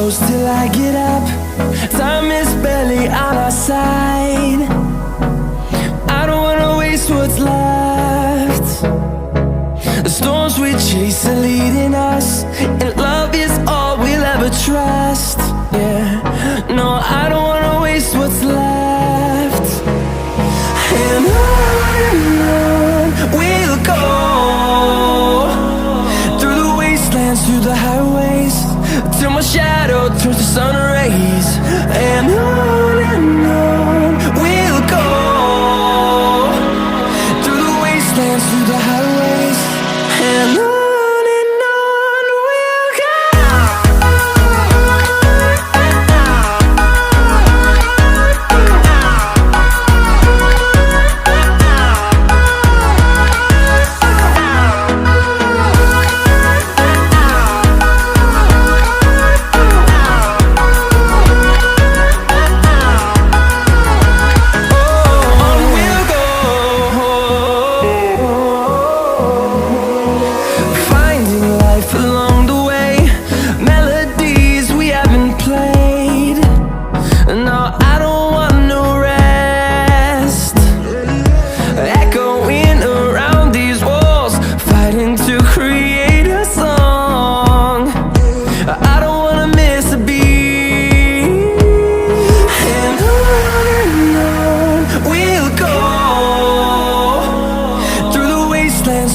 close till I get up. Time is barely on our side. I don't wanna waste what's left. The storms we chase are leading us, and love is all we'll ever trust. Yeah, no, I don't wanna waste what's left. And on we'll go, through the wastelands, through the highways, till my shadow turns to sun rays. And on we'll go, through the wastelands, through the highways, and on.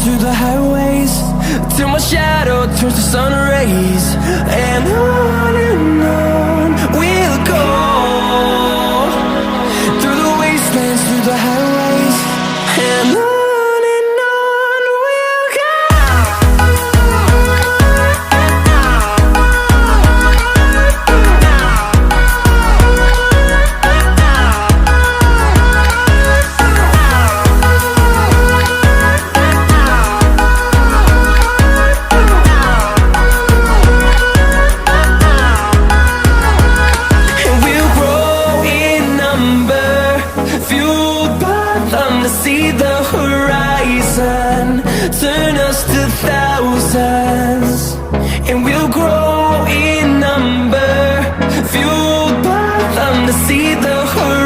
Through the highways, till my shadow turns to sun rays. And on we'll go, through the wastelands, through the highways, and on. See the horizon turn us to thousands, and we'll grow in number, fueled by them to see the horizon.